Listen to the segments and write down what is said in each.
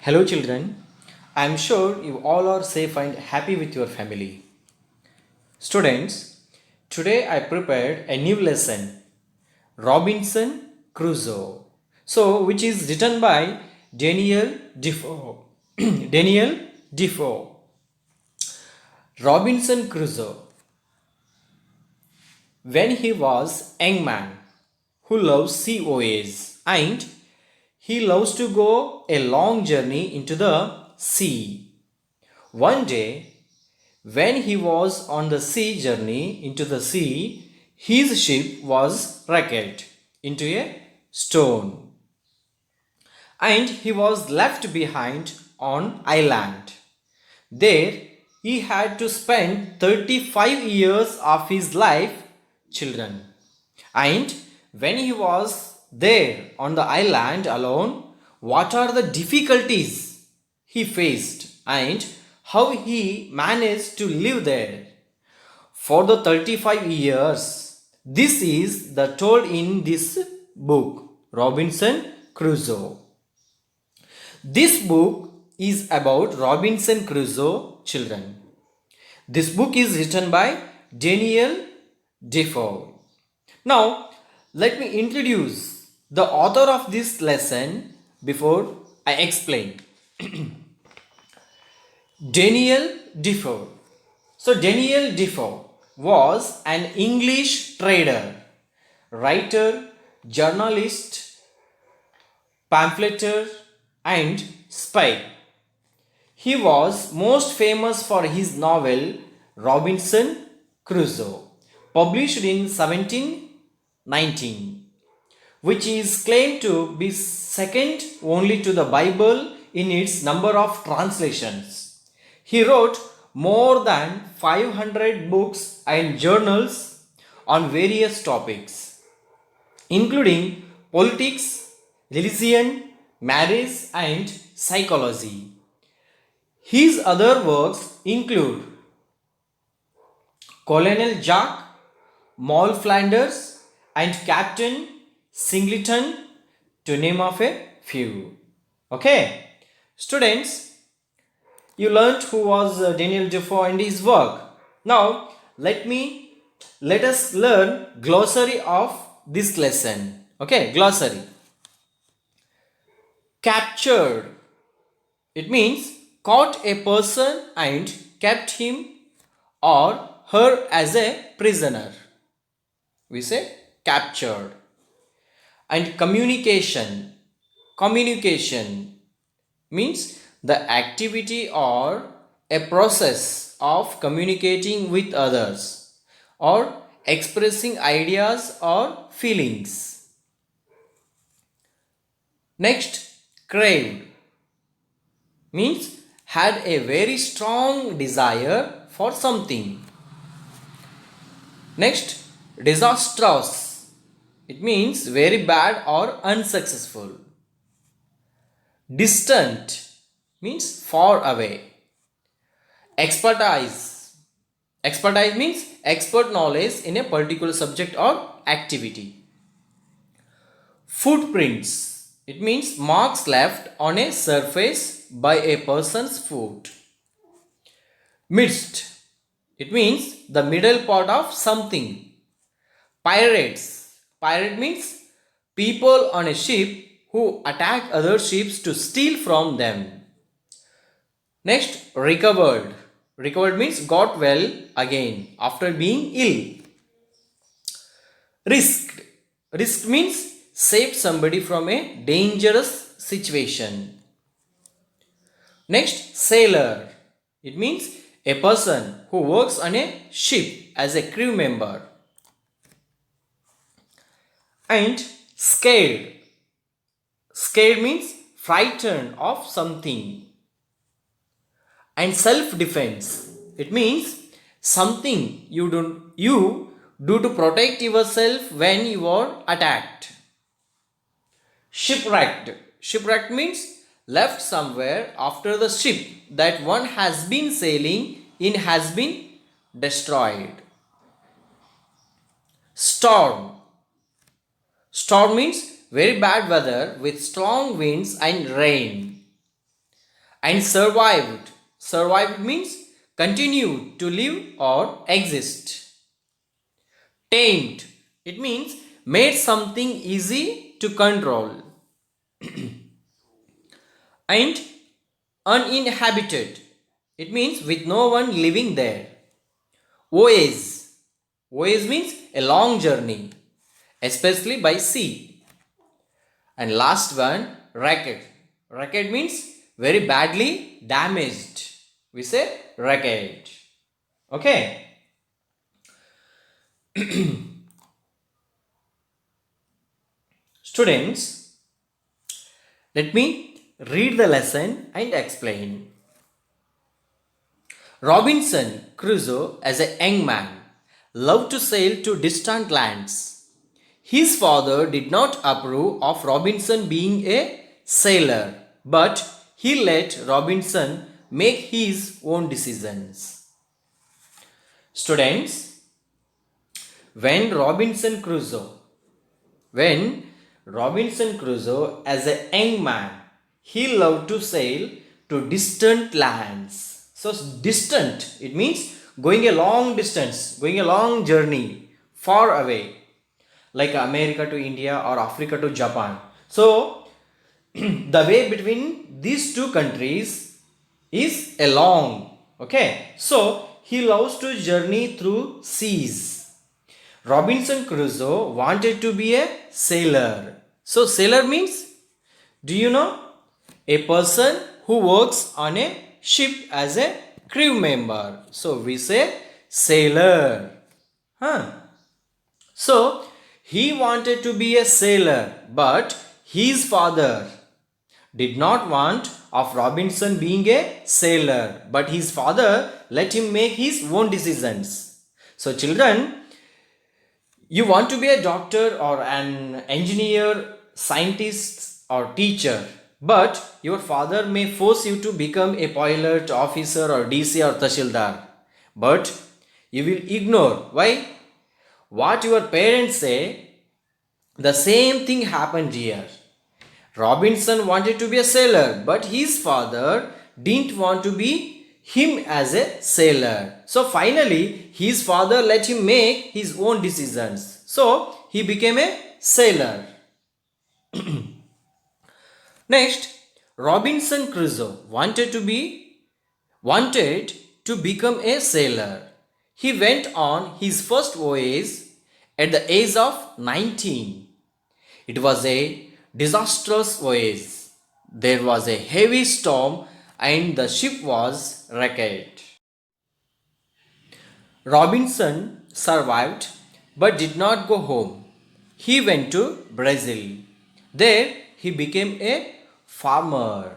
Hello, children. I am sure you all are safe and happy with your family. Students, today I prepared a new lesson Robinson Crusoe. Which is written by Daniel Defoe. Daniel Defoe. Robinson Crusoe. When he was a young man who loves COAs and he loves to go a long journey into the sea. One day, when he was on the sea journey into the sea, his ship was wrecked into a stone and he was left behind on island. There he had to spend 35 years of his life, children. And when he was there on the island alone, what are the difficulties he faced and how he managed to live there for the 35 years. This is the told in this book, Robinson Crusoe. This book is about Robinson Crusoe, children. This book is written by Daniel Defoe. Now, let me introduce the author of this lesson before I explain. Daniel Defoe. Daniel Defoe was an English trader, writer, journalist, pamphleteer, and spy. He was most famous for his novel Robinson Crusoe, published in 1719, which is claimed to be second only to the Bible in its number of translations. He wrote more than 500 books and journals on various topics, including politics, religion, marriage, and psychology. His other works include Colonel Jack, Moll Flanders, and Captain Singleton, to name of a few. Okay, students, you learnt who was Daniel Defoe and his work. Now, let us learn glossary of this lesson. Okay, glossary. Captured. It means caught a person and kept him or her as a prisoner. We say captured. And communication. Communication means the activity or a process of communicating with others or expressing ideas or feelings. Next, craved means had a very strong desire for something. Next, disastrous. It means very bad or unsuccessful. Distant means far away. Expertise. Expertise means expert knowledge in a particular subject or activity. Footprints. It means marks left on a surface by a person's foot. Midst. It means the middle part of something. Pirates. Pirate means people on a ship who attack other ships to steal from them. Next, recovered. Recovered means got well again after being ill. Risked. Risked means saved somebody from a dangerous situation. Next, sailor. It means a person who works on a ship as a crew member. And scared. Scared means frightened of something. And self-defense. It means something you do to protect yourself when you are attacked. Shipwrecked. Shipwrecked means left somewhere after the ship that one has been sailing in has been destroyed. Storm. Storm means very bad weather with strong winds and rain. And survived. Survived means continued to live or exist. Tamed. It means made something easy to control. And uninhabited. It means with no one living there. Voyage. Voyage means a long journey, especially by sea. And last one, wrecked. Wrecked means very badly damaged. We say wrecked. Okay. Students, let me read the lesson and explain. Robinson Crusoe, as a young man, loved to sail to distant lands. His father did not approve of Robinson being a sailor, but he let Robinson make his own decisions. Students, when Robinson Crusoe as a young man, he loved to sail to distant lands. So distant, it means going a long distance, going a long journey, far away, like America to India or Africa to Japan. So the way between these two countries is a long. Okay, so he loves to journey through seas. Robinson Crusoe wanted to be a sailor. So sailor means, do you know, a person who works on a ship as a crew member. So we say sailor. So he wanted to be a sailor, but his father did not want of Robinson being a sailor, but his father let him make his own decisions. So children, you want to be a doctor or an engineer, scientist or teacher, but your father may force you to become a pilot, officer or DC or Tashildar. But you will ignore. Why? What your parents say, the same thing happened here. Robinson wanted to be a sailor, but his father didn't want to be him as a sailor. So finally, his father let him make his own decisions. So he became a sailor. Next, Robinson Crusoe wanted to become a sailor. He went on his first voyage at the age of 19. It was a disastrous voyage. There was a heavy storm and the ship was wrecked. Robinson survived but did not go home. He went to Brazil. There he became a farmer.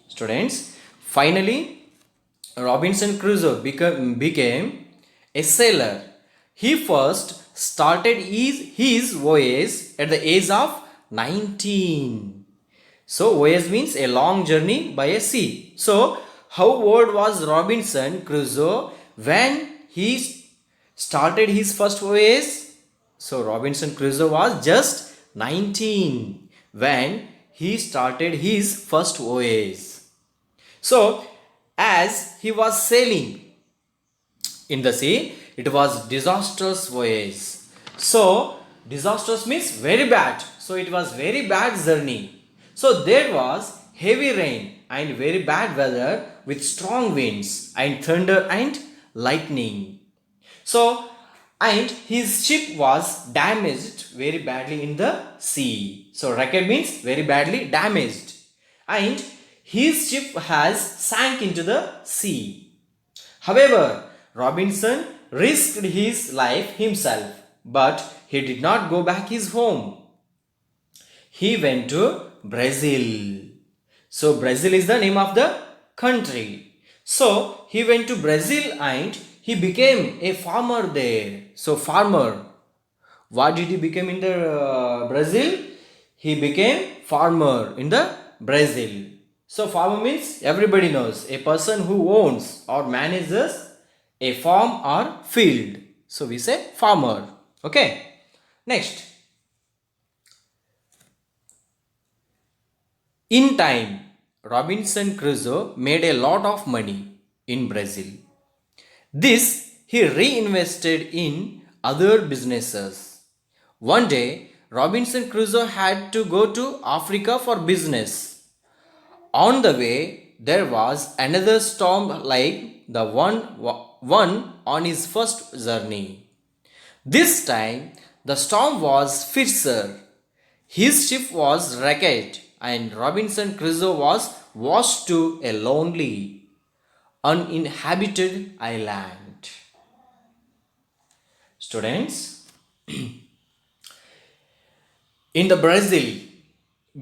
Students, finally Robinson Crusoe became a sailor. He first started his voyage at the age of 19. So voyage means a long journey by a sea. So how old was Robinson Crusoe when he started his first voyage? So Robinson Crusoe was just 19 when he started his first voyage. So as he was sailing in the sea, it was disastrous voyage. So disastrous means very bad. So it was very bad journey. So there was heavy rain and very bad weather with strong winds and thunder and lightning. So and his ship was damaged very badly in the sea. So wrecked means very badly damaged. And his ship has sank into the sea. However, Robinson risked his life himself, but he did not go back his home. He went to Brazil. So Brazil is the name of the country. So he went to Brazil and he became a farmer there. So farmer. What did he become in the Brazil? He became farmer in the Brazil. So farmer means everybody knows a person who owns or manages a farm or field. So we say farmer. Okay. Next. In time. Robinson Crusoe made a lot of money in Brazil. This he reinvested in other businesses. One day, Robinson Crusoe had to go to Africa for business. On the way, there was another storm like the one on his first journey. This time, the storm was fiercer. His ship was wrecked, and Robinson Crusoe was washed to a lonely, uninhabited island. Students, in the Brazil,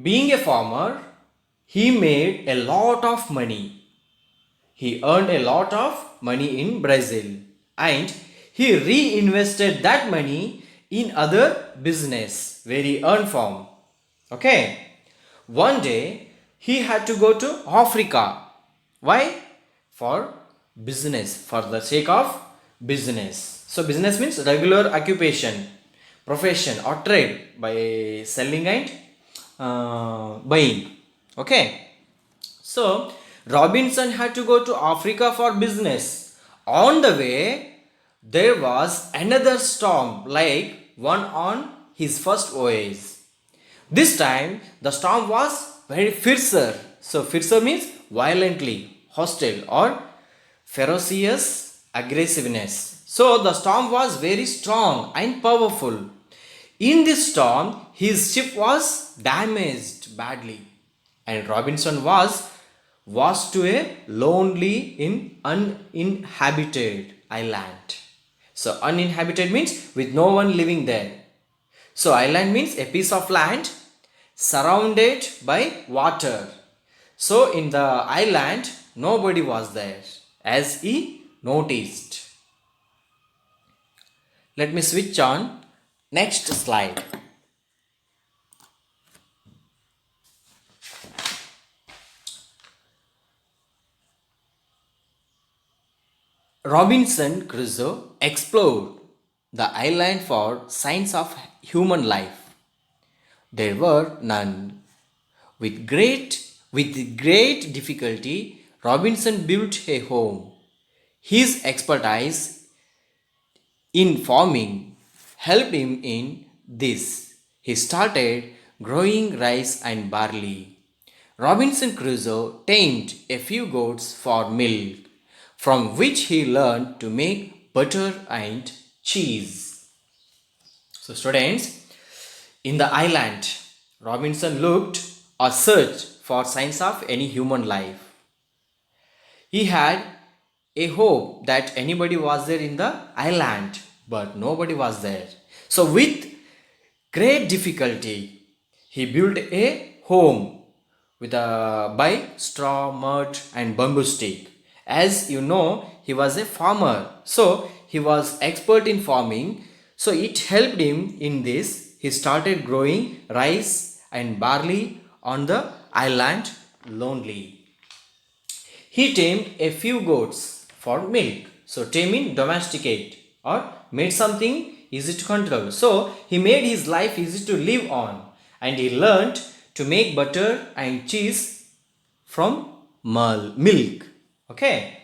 being a farmer, he made a lot of money. He earned a lot of money in Brazil and he reinvested that money in other business where he earned from. Okay. One day he had to go to Africa. Why? For business, for the sake of business. So business means regular occupation, profession or trade by selling and buying. Okay. So Robinson had to go to Africa for business. On the way, there was another storm like one on his first voyage. This time, the storm was very fiercer. So, fiercer means violently, hostile or ferocious aggressiveness. So, the storm was very strong and powerful. In this storm, his ship was damaged badly and Robinson was to a lonely uninhabited island. So uninhabited means with no one living there. So island means a piece of land surrounded by water. So in the island nobody was there as he noticed. Let me switch on next slide. Robinson Crusoe explored the island for signs of human life. There were none. With great difficulty, Robinson built a home. His expertise in farming helped him in this. He started growing rice and barley. Robinson Crusoe tamed a few goats for milk, from which he learned to make butter and cheese. So, students, in the island, Robinson looked or searched for signs of any human life. He had a hope that anybody was there in the island, but nobody was there. So, with great difficulty, he built a home by straw, mud, and bamboo stick. As you know, he was a farmer, so he was expert in farming. So it helped him in this. He started growing rice and barley on the island lonely. He tamed a few goats for milk. So tame means domesticate or made something easy to control. So he made his life easy to live on and he learned to make butter and cheese from milk. Okay.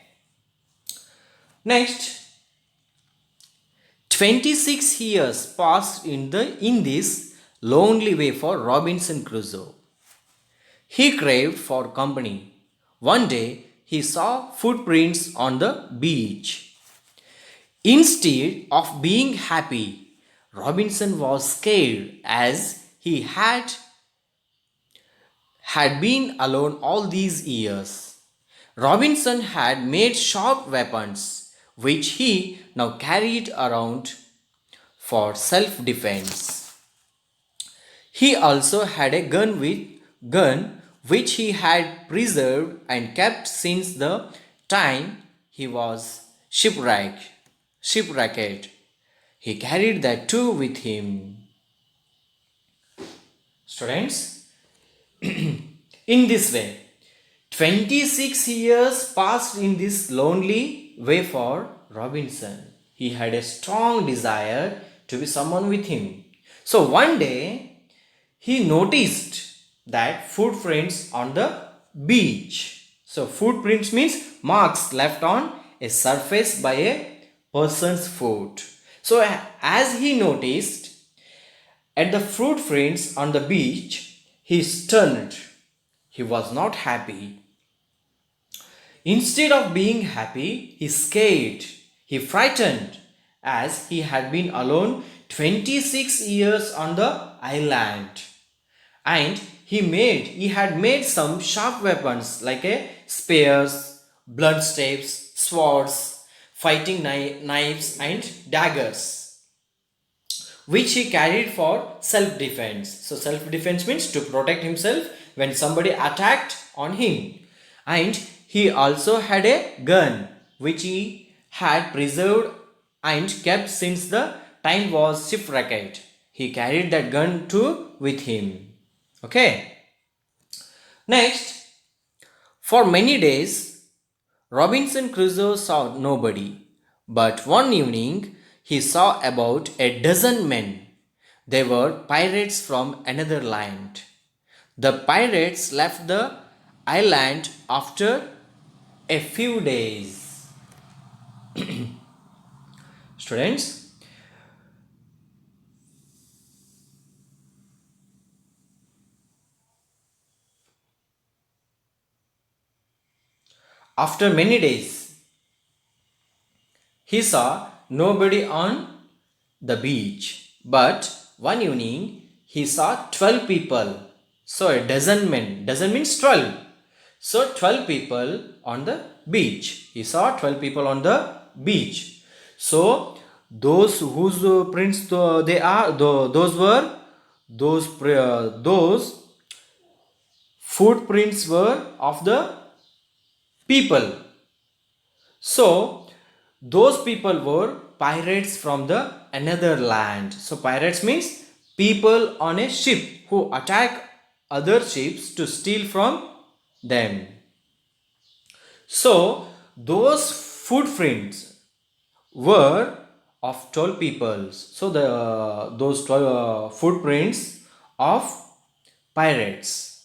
Next, 26 years passed in this lonely way for Robinson Crusoe. He craved for company. One day, he saw footprints on the beach. Instead of being happy, Robinson was scared as he had been alone all these years. Robinson had made sharp weapons which he now carried around for self-defense. He also had a gun which he had preserved and kept since the time he was shipwrecked. He carried that too with him. Students, in this way, 26 years passed in this lonely way for Robinson. He had a strong desire to be someone with him. So one day, he noticed that footprints on the beach. So footprints means marks left on a surface by a person's foot. So as he noticed at the footprints on the beach, he stunned. He was not happy. Instead of being happy, he scared. He frightened as he had been alone 26 years on the island. And he had made some sharp weapons like a spears, blunt staves, swords, fighting knives and daggers, which he carried for self-defense. So self-defense means to protect himself when somebody attacked on him. And he also had a gun which he had preserved and kept since the time was shipwrecked. He carried that gun too with him. Okay. Next, for many days, Robinson Crusoe saw nobody. But one evening, he saw about a dozen men. They were pirates from another land. The pirates left the island after a few days. Students, after many days, he saw nobody on the beach. But one evening, he saw 12 people. So a dozen men. Dozen means 12. So 12 people on the beach. He saw 12 people on the beach. So those whose prints they are, those footprints were of the people. So those people were pirates from the another land. So pirates means people on a ship who attack other ships to steal from them. So those footprints were of 12 people. So those 12 footprints of pirates.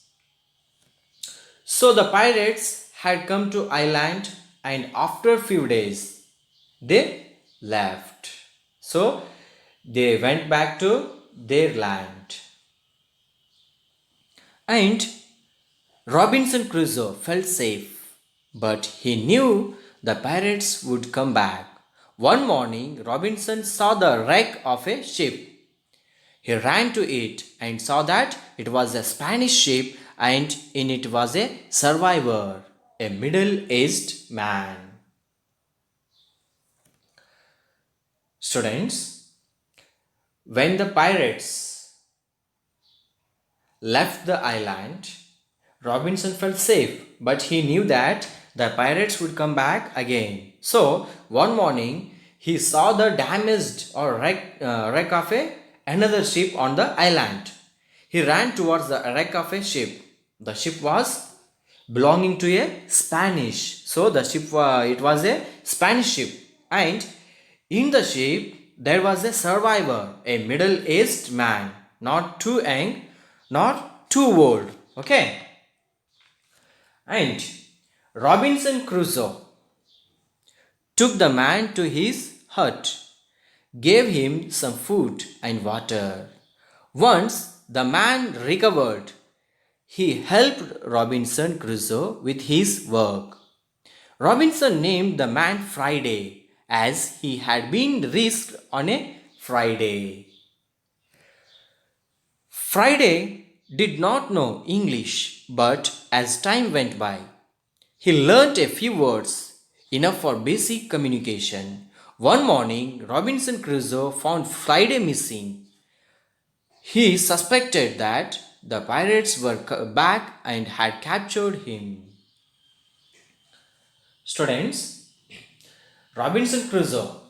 So the pirates had come to island, and after few days they left. So they went back to their land. And Robinson Crusoe felt safe, but he knew the pirates would come back. One morning, Robinson saw the wreck of a ship. He ran to it and saw that it was a Spanish ship, and in it was a survivor, a middle-aged man. Students, when the pirates left the island, Robinson felt safe, but he knew that the pirates would come back again. So, one morning, he saw the damaged or wreck of another ship on the island. He ran towards the wreck of a ship. The ship was belonging to a Spanish. So, the ship it was a Spanish ship, and in the ship there was a survivor, a middle-aged man, not too young, not too old. Okay. And Robinson Crusoe took the man to his hut, gave him some food and water. Once the man recovered, he helped Robinson Crusoe with his work. Robinson named the man Friday, as he had been risked on a Friday. Friday did not know English, but as time went by, he learnt a few words, enough for basic communication. One morning, Robinson Crusoe found Friday missing. He suspected that the pirates were back and had captured him. Students, Robinson Crusoe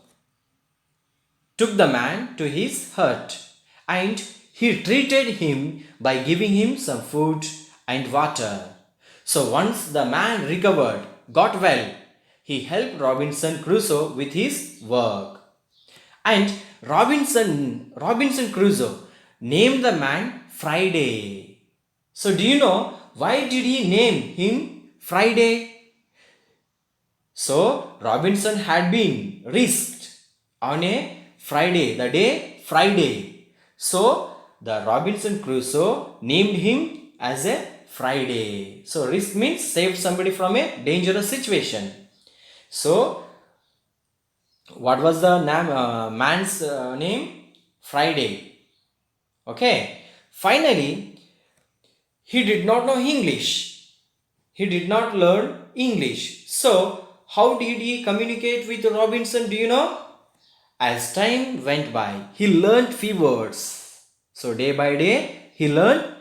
took the man to his hut, and he treated him by giving him some food and water. So once the man recovered, got well, he helped Robinson Crusoe with his work. And Robinson Crusoe named the man Friday. So do you know why did he name him Friday? So Robinson had been risked on a Friday, the day Friday. So the Robinson Crusoe named him as a Friday. So risk means save somebody from a dangerous situation. So what was the man's name? Friday. Okay. Finally, he did not know English. He did not learn English. So how did he communicate with Robinson? Do you know? As time went by, he learned few words. So day by day, he learned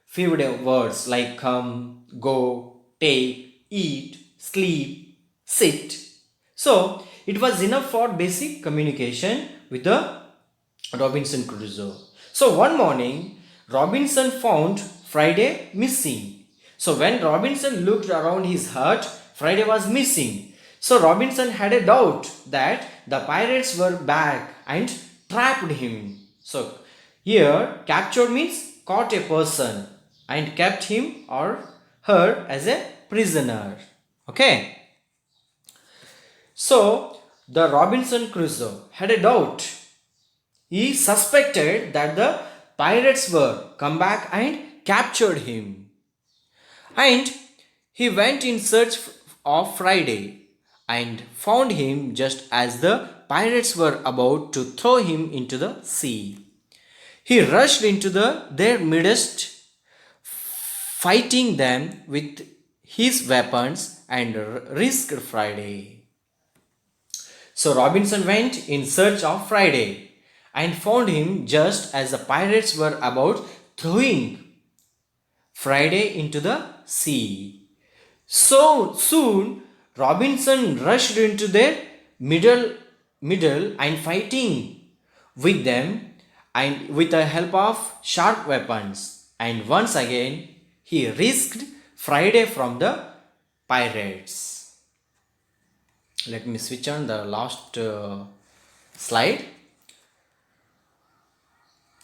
few words like come, go, take, eat, sleep, sit. So it was enough for basic communication with the Robinson Crusoe. So one morning, Robinson found Friday missing. So when Robinson looked around his hut, Friday was missing. So Robinson had a doubt that the pirates were back and trapped him. So here, captured means caught a person and kept him or her as a prisoner. Okay. So the Robinson Crusoe had a doubt. He suspected that the pirates were come back and captured him. And he went in search of Friday and found him just as the pirates were about to throw him into the sea. He rushed into their midst, fighting them with his weapons and risked Friday. So Robinson went in search of Friday and found him just as the pirates were about throwing Friday into the sea. So soon Robinson rushed into their middle and fighting with them and with the help of sharp weapons, and once again he risked Friday from the pirates. Let me switch on the last slide.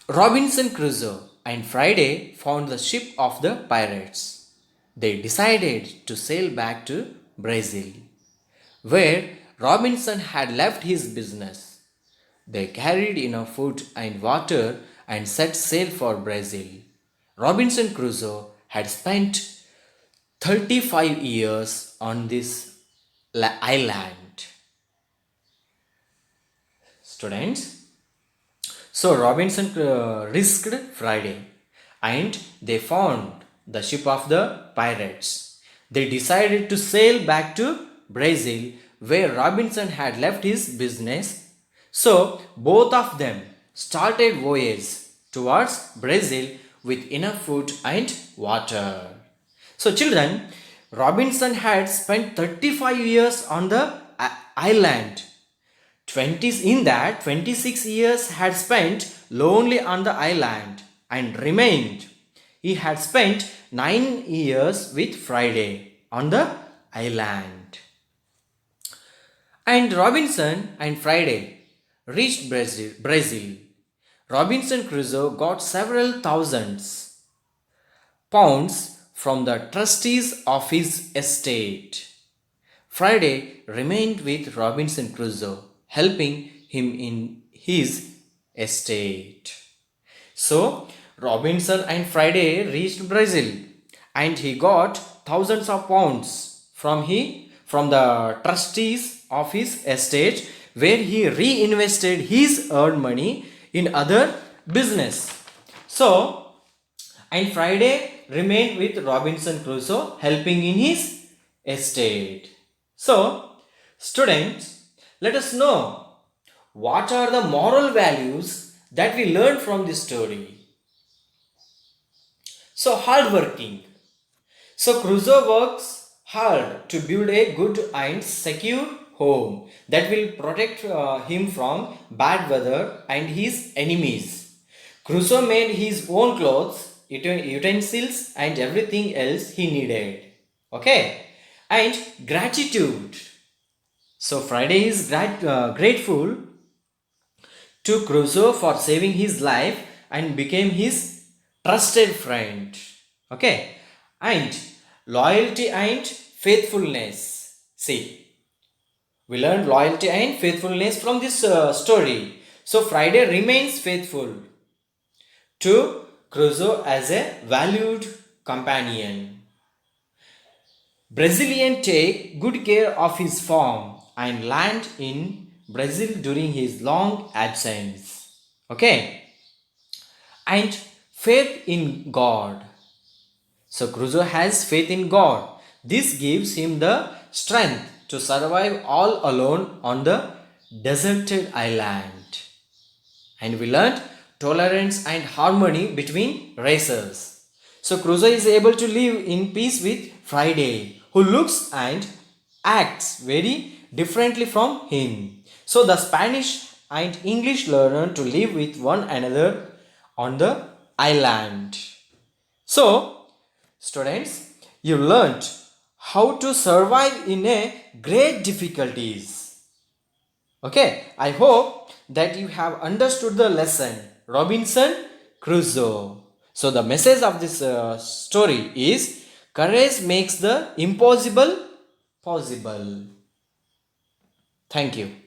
Robinson Crusoe and Friday found the ship of the pirates. They decided to sail back to Brazil, where Robinson had left his business. They carried enough food and water and set sail for Brazil. Robinson Crusoe had spent 35 years on this island. Students, so Robinson risked Friday and they found the ship of the pirates. They decided to sail back to Brazil, where Robinson had left his business. So both of them started voyage towards Brazil with enough food and water. So children, Robinson had spent 35 years on the island. 26 years had spent lonely on the island and remained. He had spent 9 years with Friday on the island. And Robinson and Friday reached Brazil. Robinson Crusoe got several thousands pounds from the trustees of his estate. Friday remained with Robinson Crusoe, helping him in his estate. So Robinson and Friday reached Brazil and he got thousands of pounds from the trustees of his estate, where he reinvested his earned money in other business. So, and Friday remained with Robinson Crusoe, helping in his estate. So, students, let us know what are the moral values that we learned from this story. So, hardworking. So, Crusoe works hard to build a good and secure home that will protect him from bad weather and his enemies. Crusoe made his own clothes, utensils, and everything else he needed. Okay? And gratitude. So, Friday is grateful to Crusoe for saving his life and became his trusted friend. Okay? and loyalty and faithfulness. See, we learned loyalty and faithfulness from this story. So Friday remains faithful to Crusoe as a valued companion. Brazilian take good care of his farm and land in Brazil during his long absence. Okay, and faith in God. So Crusoe has faith in God. This gives him the strength to survive all alone on the deserted island. And we learned tolerance and harmony between races. So Crusoe is able to live in peace with Friday, who looks and acts very differently from him. So the Spanish and English learn to live with one another on the island. So, students, you learned how to survive in a great difficulties. Okay, I hope that you have understood the lesson Robinson Crusoe. So the message of this story is courage makes the impossible possible. Thank you.